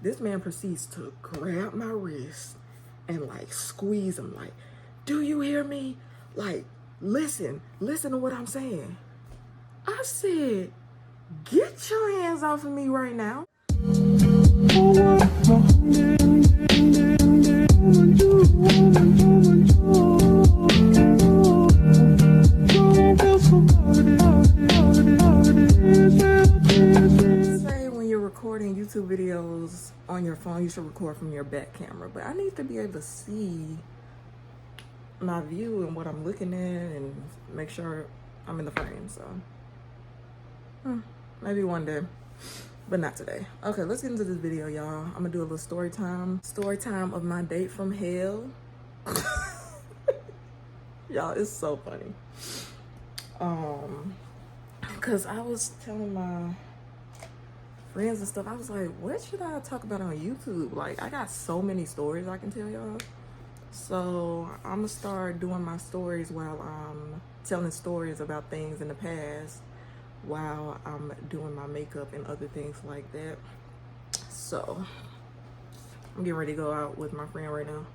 This man proceeds to grab my wrist and like squeeze him like, do you hear me? Like, listen to what I'm saying. I said, get your hands off of me right now. Say when you're recording YouTube videos on your phone, you should record from your back camera, but I need to be able to see my view and what I'm looking at and make sure I'm in the frame. So maybe one day, but not today. Okay, let's get into this video, y'all. I'm gonna do a little story time of my date from hell. Y'all, it's so funny. Because I was telling my friends and stuff, I was like, what should I talk about on YouTube? Like, I got so many stories I can tell y'all. So I'm gonna start doing my stories while I'm telling stories about things in the past while I'm doing my makeup and other things like that. So I'm getting ready to go out with my friend right now.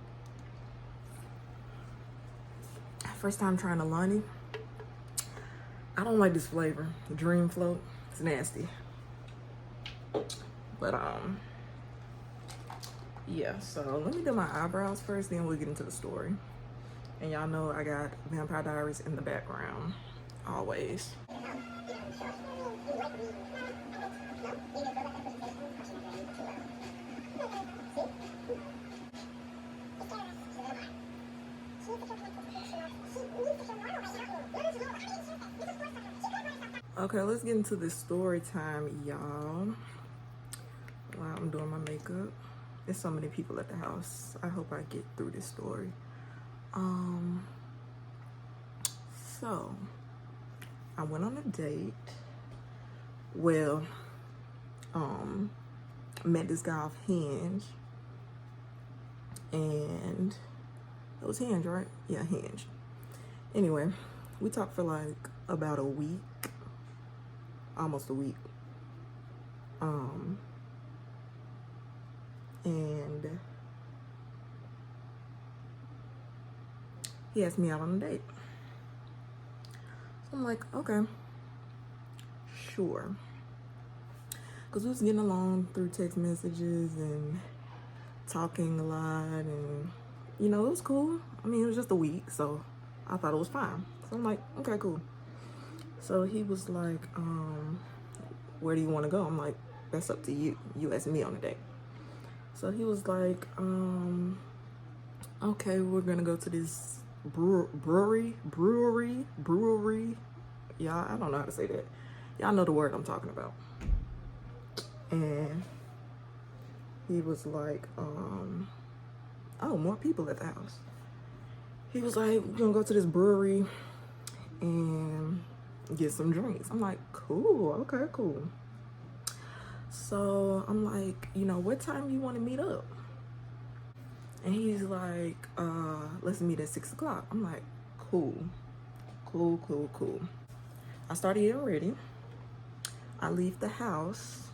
First time trying a Lonnie. I don't like this flavor, the Dream Float. It's nasty. But yeah, so let me do my eyebrows first, then we'll get into the story. And y'all know I got Vampire Diaries in the background, always. Okay, let's get into this story time, y'all. While I'm doing my makeup. There's so many people at the house. I hope I get through this story. So I went on a date. Well, met this guy off Hinge. And it was Hinge, right? Yeah, Hinge. Anyway, we talked for like about a week. Almost a week. And he asked me out on a date. So I'm like, okay, sure. Because we was getting along through text messages and talking a lot, and you know, it was cool. I mean, it was just a week, so I thought it was fine. So I'm like, okay, cool. So he was like, where do you want to go? I'm like, that's up to you. You asked me on a date. So he was like, okay, we're gonna go to this brewery. Y'all, I don't know how to say that. Y'all know the word I'm talking about. And he was like, oh, more people at the house. He was like, we're gonna go to this brewery and get some drinks. I'm like, cool, okay, cool. So I'm like, you know, what time you want to meet up? And he's like, let's meet at 6 o'clock. I'm like, cool. I started getting ready. I leave the house.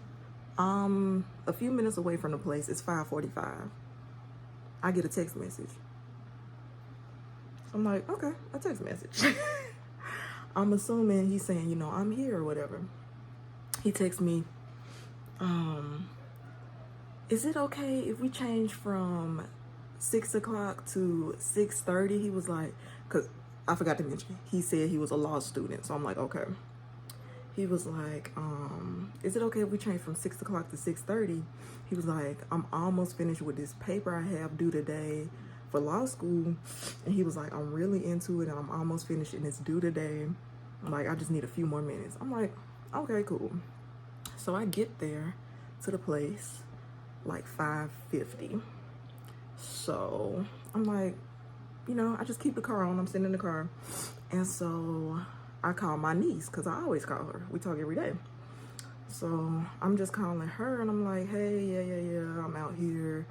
A few minutes away from the place. It's 5:45. I get a text message. So I'm like, okay, a text message. I'm assuming he's saying, you know, I'm here or whatever. He texts me, is it okay if we change from 6 o'clock to 6:30? He was like, because I forgot to mention, he said he was a law student. So I'm like, okay. He was like, is it okay if we change from 6 o'clock to 6:30? He was like, I'm almost finished with this paper I have due today for law school. And he was like, I'm really into it and I'm almost finished and it's due today. I'm like, I just need a few more minutes. I'm like, okay, cool. So I get there to the place like 5:50. So I'm like, you know, I just keep the car on. I'm sitting in the car. And so I call my niece, because I always call her. We talk every day. So I'm just calling her and I'm like, hey, yeah, I'm out here.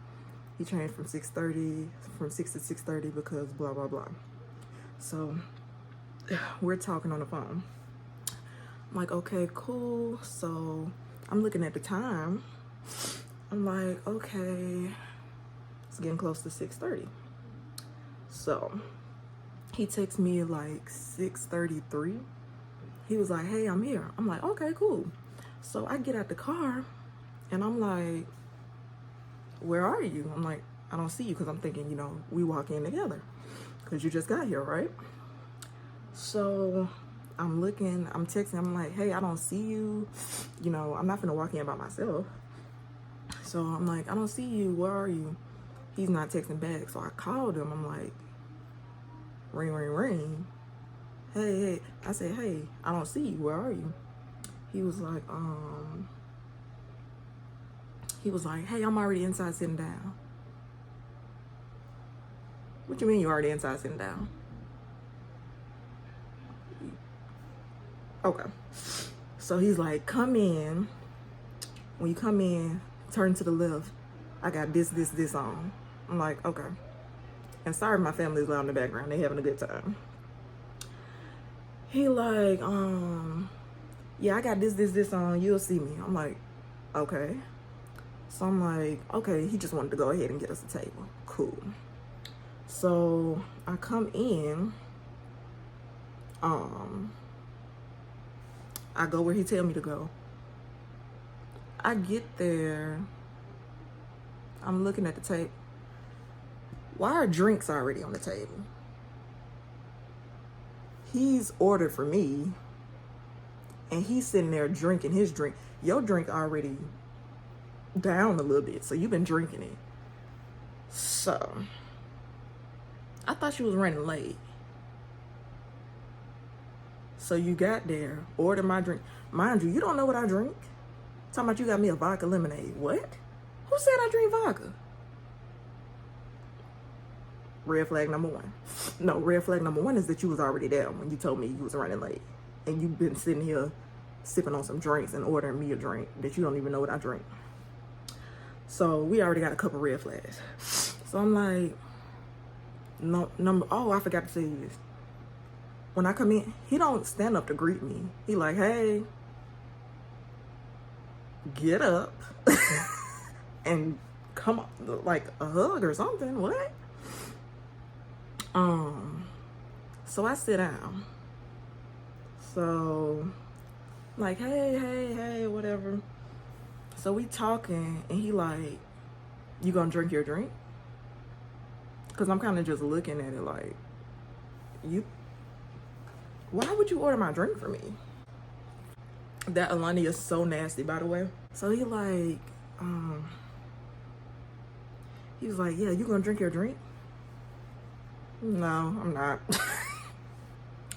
He changed from 6 to 6:30 because blah, blah, blah. So we're talking on the phone. I'm like, okay, cool. So I'm looking at the time. I'm like, okay, it's getting close to 6:30. So he texts me at like 6:33. He was like, hey, I'm here. I'm like, okay, cool. So I get out the car and I'm like, where are you? I'm like, I don't see you, because I'm thinking, we walk in together because you just got here, right? So I'm looking, I'm texting, I'm like, hey, I don't see you. I'm not gonna walk in by myself. So I'm like, I don't see you. Where are you? He's not texting back. So I called him. I'm like, ring, ring, ring. Hey, hey. I said, hey, I don't see you. Where are you? He was like, hey, I'm already inside sitting down. What you mean you already inside sitting down? Okay. So he's like, come in. When you come in, turn to the left. I got this on. I'm like, okay. And sorry my family's loud in the background. They having a good time. He like, yeah, I got this on. You'll see me. I'm like, okay. So I'm like, okay, he just wanted to go ahead and get us a table. Cool. So I come in. I go where he tell me to go. I get there. I'm looking at the table. Why are drinks already on the table? He's ordered for me, and he's sitting there drinking his drink. Your drink already down a little bit, so you've been drinking it. So I thought you was running late. So you got there, ordered my drink. Mind you, you don't know what I drink. Talking about you got me a vodka lemonade. What? Who said I drink vodka? Red flag number one. No, red flag number one is that you was already there when you told me you was running late. And you've been sitting here sipping on some drinks and ordering me a drink that you don't even know what I drink. So we already got a couple red flags. So I'm like, I forgot to say this. When I come in, he don't stand up to greet me. He like, hey, get up and come on, like a hug or something. What? So I sit down. So like, hey, whatever. So we talking and he like, you gonna drink your drink? Cause I'm kind of just looking at it like, why would you order my drink for me? That Alani is so nasty, by the way. So he like, he was like, yeah, you gonna drink your drink? No, I'm not.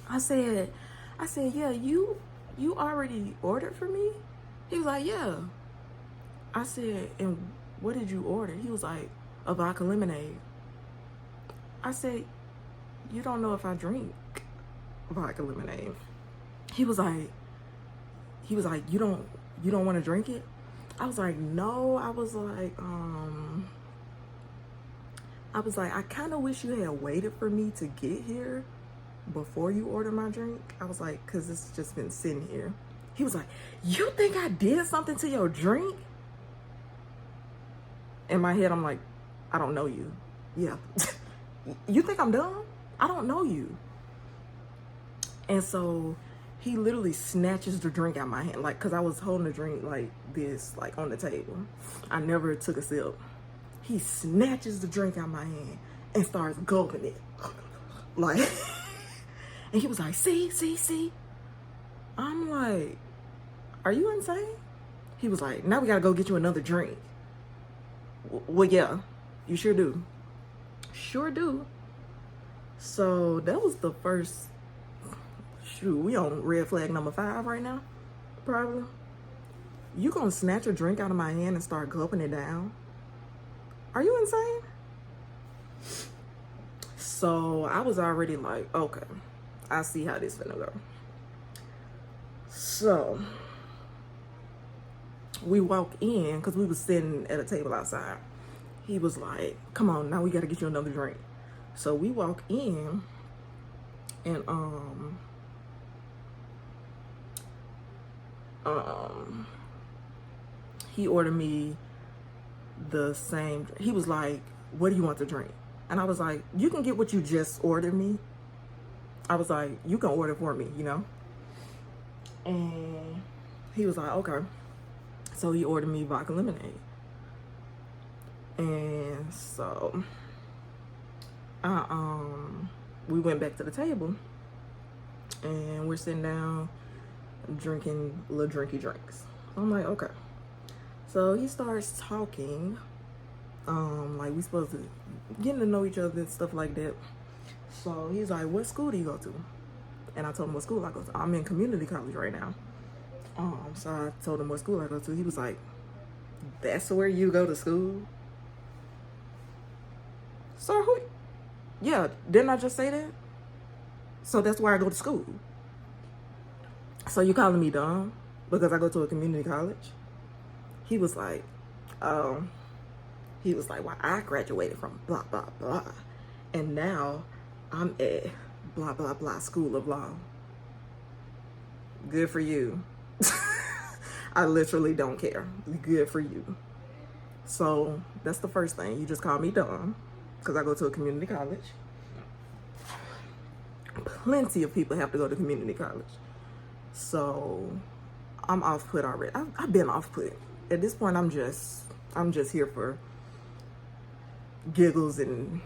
I said, yeah, you already ordered for me? He was like, yeah. I said, and what did you order? He was like, a vodka lemonade. I said, you don't know if I drink vodka lemonade. He was like, you don't want to drink it? I was like, no. I was like, I kind of wish you had waited for me to get here before you order my drink. I was like, because it's just been sitting here. He was like, you think I did something to your drink? In my head, I'm like, I don't know you. Yeah. You think I'm dumb? I don't know you. And so he literally snatches the drink out my hand, like, because I was holding the drink like this, like on the table. I never took a sip. He snatches the drink out my hand and starts gulping it. Like, and he was like, see. I'm like, are you insane? He was like, now we gotta go get you another drink. Well, yeah, you sure do. Sure do. So that was the first, shoot, we on red flag number 5 right now, probably. You gonna snatch a drink out of my hand and start gulping it down? Are you insane? So I was already like, okay, I see how this finna go. So we walk in, because we was sitting at a table outside. He was like, come on, now we gotta get you another drink. So we walk in and he ordered me the same. He was like, what do you want to drink? And I was like, you can get what you just ordered me. I was like, you can order for me, you know? And he was like, okay. So he ordered me vodka lemonade. And so we went back to the table and we're sitting down drinking little drinky drinks. I'm like, okay. So he starts talking, like we supposed to getting to know each other and stuff like that. So he's like, what school do you go to? And I told him what school I go to. I'm in community college right now. So I told him what school I go to. He was like, that's where you go to school? Sir, who? Yeah, didn't I just say that? So that's where I go to school. So you calling me dumb because I go to a community college? He was like, well, I graduated from blah, blah, blah. And now I'm at blah, blah, blah school of law. Good for you. I literally don't care. Good for you. So that's the first thing. You just call me dumb because I go to a community college. Plenty of people have to go to community college. So I'm off put already. I've been off put. At this point, I'm just here for giggles and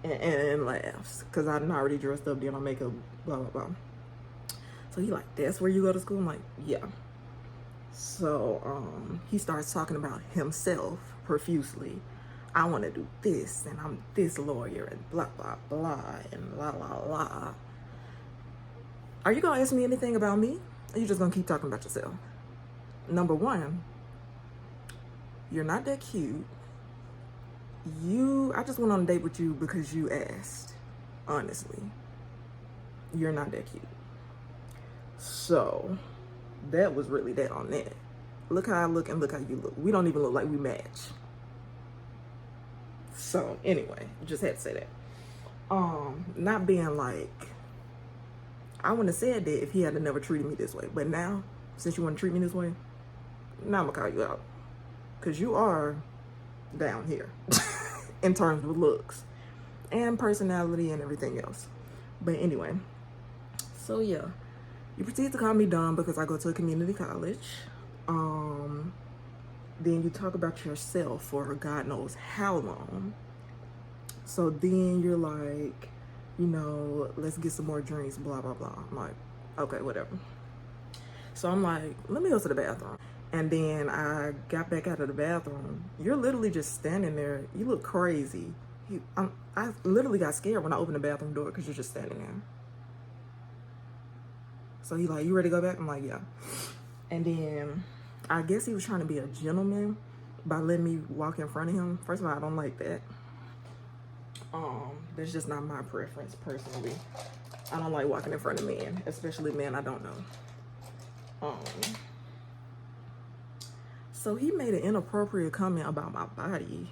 laughs because I done already dressed up, did my makeup, blah, blah, blah. So he like, that's where you go to school? I'm like, yeah. So he starts talking about himself profusely. I want to do this, and I'm this lawyer, and blah, blah, blah, and la, la, la. Are you going to ask me anything about me? Or are you just going to keep talking about yourself? Number one, you're not that cute. I just went on a date with you because you asked, honestly. You're not that cute. So that was really that on that. Look how I look and look how you look. We don't even look like we match. So anyway, just had to say that. Not being like, I wouldn't have said that if he had never treated me this way. But now, since you want to treat me this way, now I'm gonna call you out. Cause you are down here in terms of looks and personality and everything else. But anyway, so yeah, you proceed to call me dumb because I go to a community college. Then you talk about yourself for God knows how long. So then you're like, you know, let's get some more drinks, blah, blah, blah. I'm like, okay, whatever. So I'm like, let me go to the bathroom. And then I got back out of the bathroom. You're literally just standing there. You look crazy. I literally got scared when I opened the bathroom door because you're just standing there. So he like, you ready to go back? I'm like, yeah. And then I guess he was trying to be a gentleman by letting me walk in front of him. First of all, I don't like that. That's just not my preference personally. I don't like walking in front of men, especially men I don't know. So he made an inappropriate comment about my body.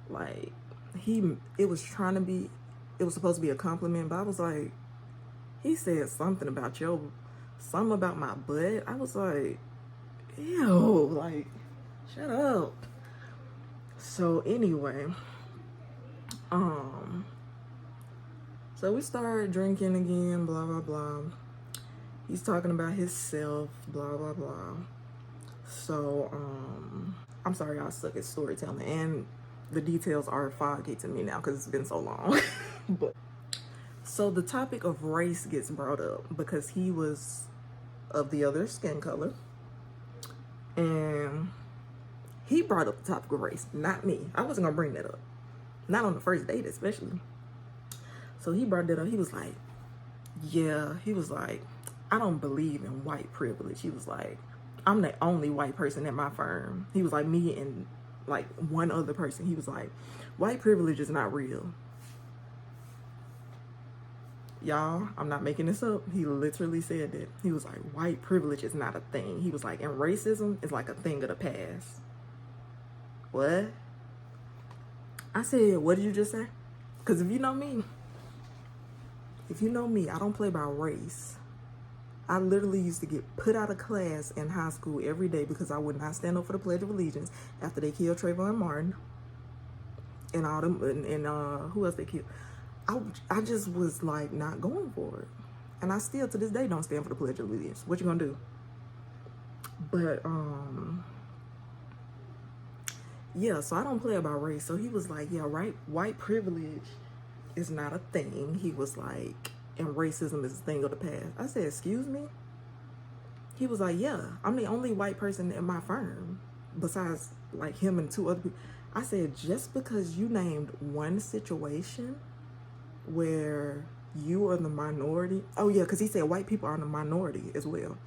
Like it was supposed to be a compliment, but I was like, he said something about my butt. I was like, ew, like, shut up. So anyway, so we started drinking again, blah, blah, blah. He's talking about himself, blah, blah, blah. So, I'm sorry I suck at storytelling, and the details are foggy to me now because it's been so long. But so the topic of race gets brought up because he was of the other skin color, and he brought up the topic of race, not me. I wasn't gonna bring that up, not on the first date especially. So he brought that up. He was like, yeah, I don't believe in white privilege. He was like, I'm the only white person at my firm. He was like, me and like one other person. He was like, white privilege is not real. Y'all, I'm not making this up. He literally said that. He was like, white privilege is not a thing. He was like, and racism is like a thing of the past. What? I said, what did you just say? Because if you know me, I don't play by race. I literally used to get put out of class in high school every day because I would not stand up for the Pledge of Allegiance after they killed Trayvon Martin and all them, and who else they killed. I just was like not going for it. And I still to this day don't stand for the Pledge of Allegiance. What you gonna do? But yeah, so I don't play about race. So he was like, yeah, right, white privilege is not a thing. He was like, and racism is a thing of the past. I said, excuse me? He was like, yeah, I'm the only white person in my firm besides like him and two other people. I said, just because you named one situation where you are the minority. Oh yeah, because he said white people are the minority as well.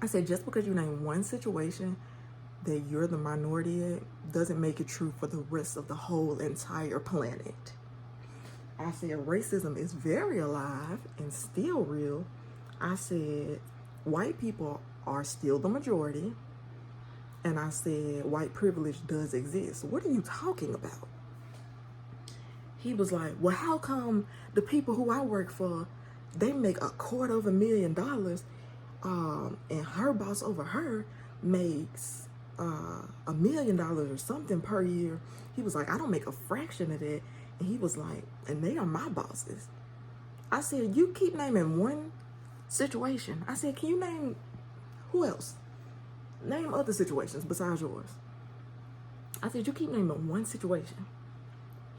I said, just because you named one situation that you're the minority in doesn't make it true for the rest of the whole entire planet. I said, racism is very alive and still real. I said, white people are still the majority. And I said, white privilege does exist. What are you talking about? He was like, well, how come the people who I work for, they make $250,000, and her boss over her makes $1 million or something per year? He was like, I don't make a fraction of that. And he was like, and they are my bosses. I said, you keep naming one situation. I said, can you name who else? Name other situations besides yours. I said, you keep naming one situation.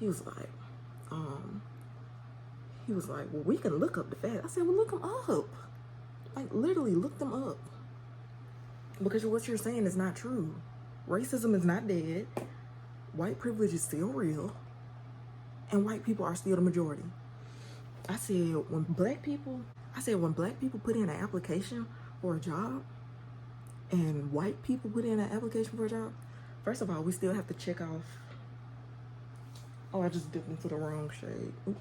He was like, well, we can look up the facts. I said, well, look them up. Like, literally, look them up. Because what you're saying is not true. Racism is not dead. White privilege is still real. And white people are still the majority. I said, when black people put in an application for a job, and white people put in an application for a job, first of all, we still have to check off. Oh, I just dipped into the wrong shade. Ooh.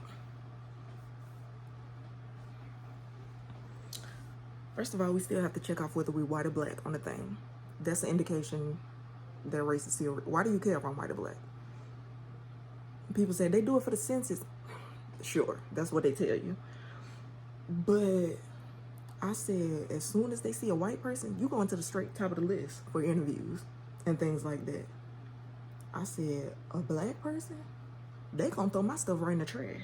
First of all, we still have to check off whether we're white or black on the thing. That's an indication that race is still. Why do you care if I'm white or black? People say they do it for the census. Sure, that's what they tell you. But I said, as soon as they see a white person, you go into the straight top of the list for interviews and things like that. I said, a black person, they gonna throw my stuff right in the trash.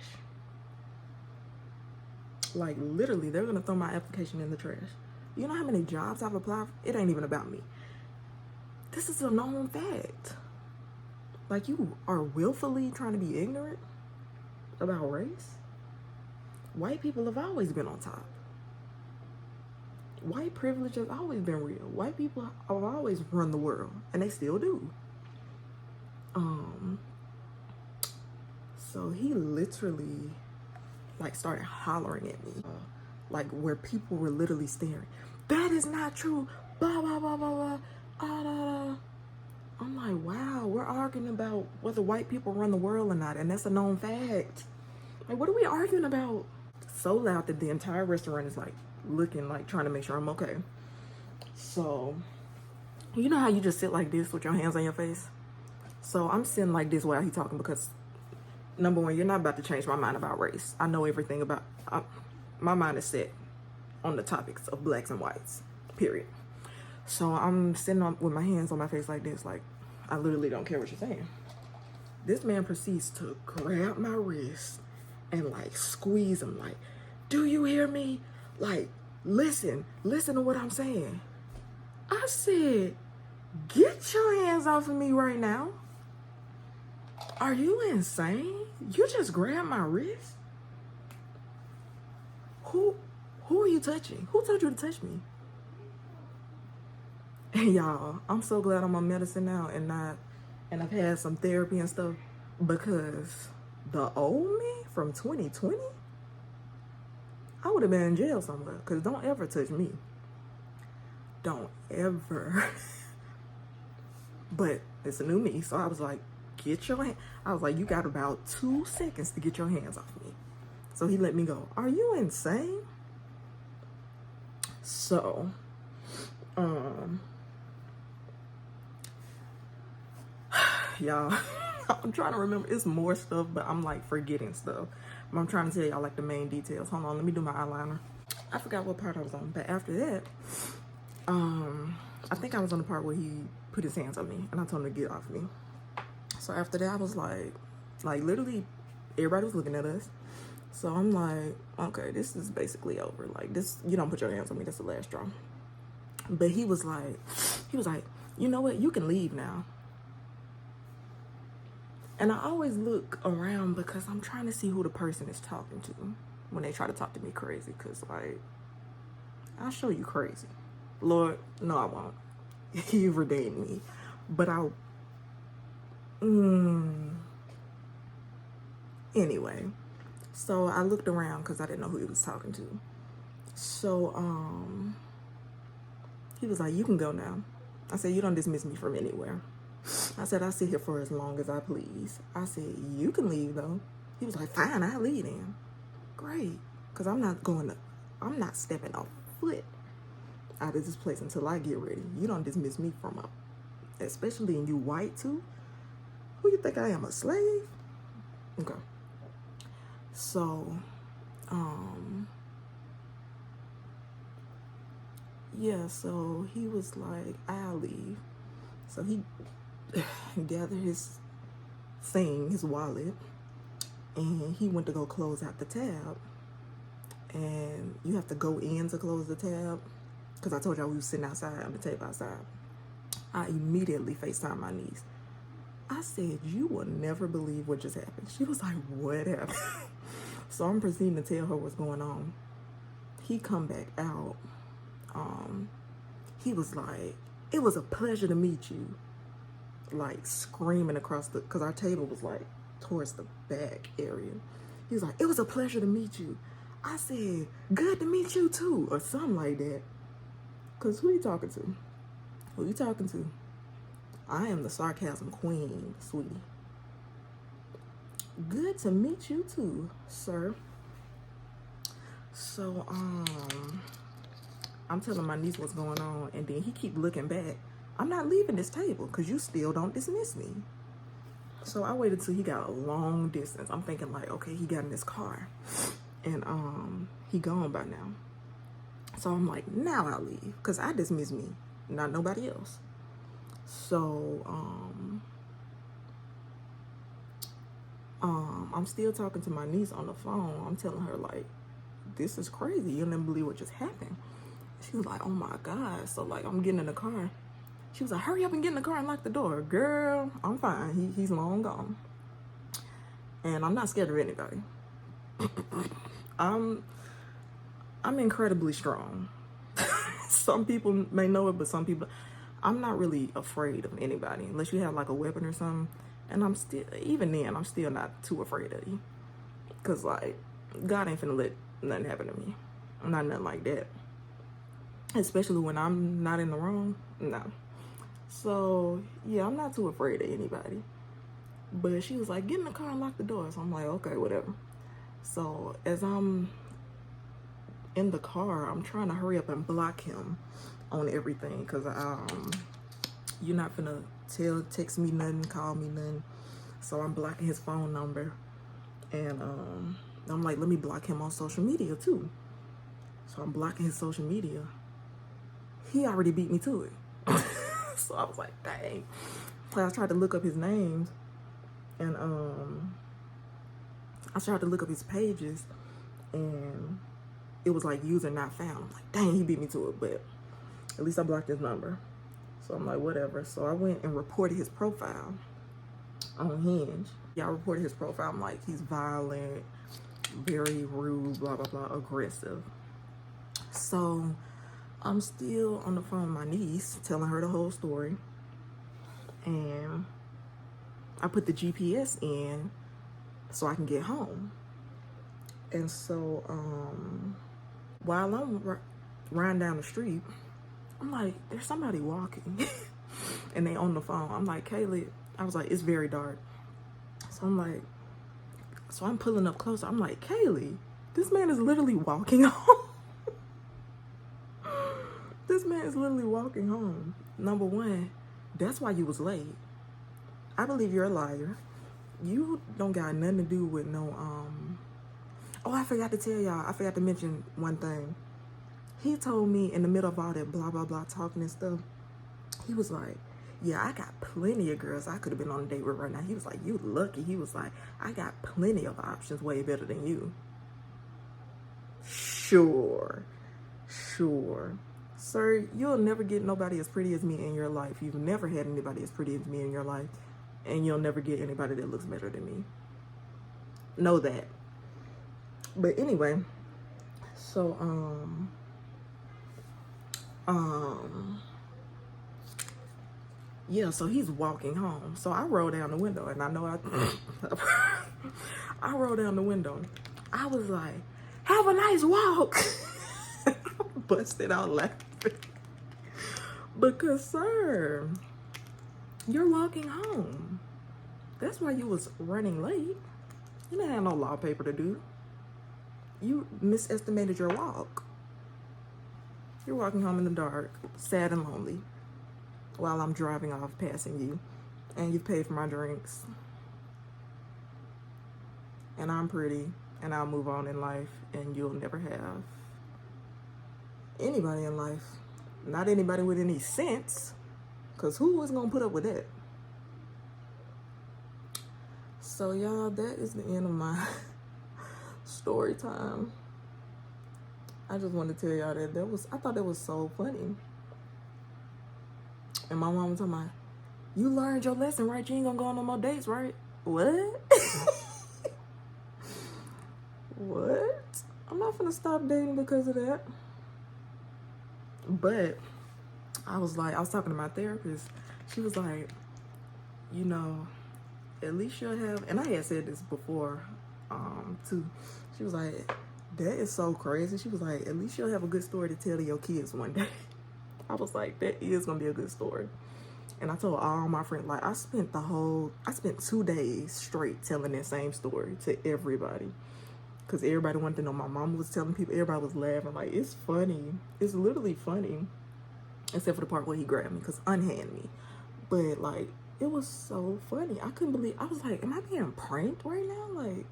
Like, literally, they're gonna throw my application in the trash. You know how many jobs I've applied for? It ain't even about me. This is a known fact. Like, you are willfully trying to be ignorant about race? White people have always been on top. White privilege has always been real. White people have always run the world, and they still do. So he literally, like, started hollering at me, like, where people were literally staring. That is not true. Blah, blah, blah, blah, blah. I'm like, wow, we're arguing about whether white people run the world or not, and that's a known fact. Like, what are we arguing about? So loud that the entire restaurant is like looking, like trying to make sure I'm okay. So, you know how you just sit like this with your hands on your face? So I'm sitting like this while he's talking because, number one, you're not about to change my mind about race. I know everything about, my mind is set on the topics of blacks and whites, period. So I'm sitting with my hands on my face like this, like, I literally don't care what you're saying. This man proceeds to grab my wrist and, like, squeeze him, like, do you hear me? Like, listen to what I'm saying. I said, get your hands off of me right now. Are you insane? You just grabbed my wrist? Who are you touching? Who told you to touch me? And y'all, I'm so glad I'm on medicine now and I've had some therapy and stuff, because the old me from 2020, I would have been in jail somewhere. Because don't ever touch me. Don't ever. But it's a new me. So I was like, get your hand. I was like, you got about 2 seconds to get your hands off me. So he let me go. Are you insane? So, y'all, I'm trying to remember. It's more stuff, but I'm like forgetting stuff. I'm trying to tell y'all like the main details. Hold on, let me do my eyeliner. I forgot what part I was on, but after that, I think I was on the part where he put his hands on me and I told him to get off me. So after that, I was like literally everybody was looking at us. So I'm like, okay, this is basically over. Like this, you don't put your hands on me. That's the last straw. But he was like, you know what? You can leave now. And I always look around because I'm trying to see who the person is talking to when they try to talk to me crazy. Cause like, I'll show you crazy. Lord, no, I won't. You've redeemed me. But anyway. So I looked around because I didn't know who he was talking to. So, he was like, you can go now. I said, you don't dismiss me from anywhere. I said, I'll sit here for as long as I please. I said, you can leave though. He was like, fine, I'll leave then. Great. Because I'm not stepping a foot out of this place until I get ready. You don't dismiss me from especially in you white too. Who you think I am, a slave? Okay. So, yeah, so he was like, I'll leave. So he gathered his thing, his wallet, and he went to go close out the tab. And you have to go in to close the tab. Because I told y'all we was sitting outside on the table outside. I immediately FaceTimed my niece. I said, you will never believe what just happened. She was like, what happened? So I'm proceeding to tell her what's going on. He come back out. He was like, it was a pleasure to meet you. Like screaming across because our table was like towards the back area. He was like, it was a pleasure to meet you. I said, good to meet you too, or something like that. Because who you talking to? Who you talking to? I am the sarcasm queen, sweetie. Good to meet you too, sir. So, I'm telling my niece what's going on, and then he keep looking back. I'm not leaving this table because you still don't dismiss me. So I waited till he got a long distance. I'm thinking like, okay, he got in his car, and he gone by now. So I'm like, now I'll leave because I dismiss me, not nobody else. So I'm still talking to my niece on the phone. I'm telling her like, this is crazy. You'll never believe what just happened. She was like, oh my God. So like, I'm getting in the car. She was like, hurry up and get in the car and lock the door. Girl, I'm fine. He's long gone. And I'm not scared of anybody. I'm incredibly strong. Some people may know it, but some people, I'm not really afraid of anybody unless you have like a weapon or something. And I'm still, even then, I'm still not too afraid of you. Cause like, God ain't finna let nothing happen to me. I'm not nothing like that. Especially when I'm not in the wrong, no. So yeah, I'm not too afraid of anybody. But she was like, get in the car and lock the door. So I'm like, okay, whatever. So as I'm in the car, I'm trying to hurry up and block him on everything. Cause you're not finna text me nothing, call me nothing. So I'm blocking his phone number. And I'm like, let me block him on social media too. So I'm blocking his social media. He already beat me to it. So I was like, dang. I tried to look up his names, and I tried to look up his pages, and it was like user not found. I'm like, dang, he beat me to it, but at least I blocked his number. So I'm like, whatever. So I went and reported his profile on Hinge. Yeah, I reported his profile. I'm like, he's violent, very rude, blah, blah, blah, aggressive. So I'm still on the phone with my niece, telling her the whole story. And I put the GPS in so I can get home. And so while I'm riding down the street, I'm like, there's somebody walking. And they on the phone. I'm like, Kaylee, I was like, it's very dark. So I'm pulling up closer. I'm like, Kaylee, this man is literally walking home. This man is literally walking home. Number one, that's why you was late. I believe you're a liar. You don't got nothing to do with no, oh, I forgot to tell y'all. I forgot to mention one thing. He told me in the middle of all that blah, blah, blah talking and stuff, he was like, yeah, I got plenty of girls I could have been on a date with right now. He was like, you lucky. He was like, I got plenty of options way better than you. Sure. Sir, you'll never get nobody as pretty as me in your life. You've never had anybody as pretty as me in your life. And you'll never get anybody that looks better than me. Know that. But anyway, so, yeah, so he's walking home. So I roll down the window, and I know I roll down the window. I was like, have a nice walk. Busted out laughing. Because, sir, you're walking home. That's why you was running late. You didn't have no law paper to do. You misestimated your walk. You're walking home in the dark, sad and lonely, while I'm driving off passing you, and you've paid for my drinks. And I'm pretty, and I'll move on in life, and you'll never have anybody in life. Not anybody with any sense, because who is going to put up with that? So, y'all, that is the end of my story time. I just wanted to tell y'all that I thought that was so funny. And my mom was talking about, you learned your lesson, right? You ain't gonna go on no more dates, right? What? What? I'm not gonna stop dating because of that. But I was talking to my therapist. She was like, you know, at least you'll have, and I had said this before, too. She was like, that is so crazy. She was like, at least you'll have a good story to tell to your kids one day. I was like, that is gonna be a good story. And I told all my friends, like, I spent 2 days straight telling that same story to everybody. Because everybody wanted to know. My mom was telling people, everybody was laughing. Like, it's funny. It's literally funny. Except for the part where he grabbed me, because unhand me. But, like, it was so funny. I couldn't believe, I was like, am I being pranked right now? Like,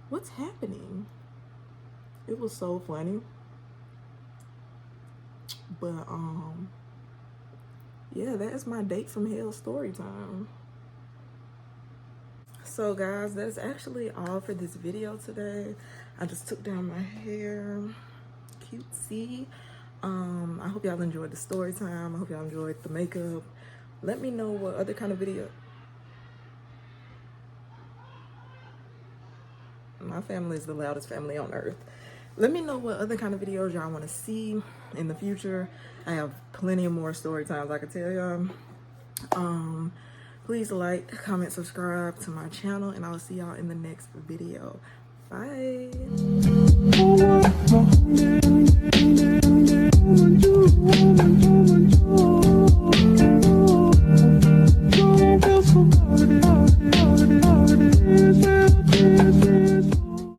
what's happening? It was so funny. But, yeah, that is my date from hell story time. So, guys, that's actually all for this video today. I just took down my hair. Cutesy. I hope y'all enjoyed the story time. I hope y'all enjoyed the makeup. Let me know what other kind of video. My family is the loudest family on earth. Let me know what other kind of videos y'all want to see in the future. I have plenty of more story times I can tell y'all. Please like, comment, subscribe to my channel, and I'll see y'all in the next video. Bye.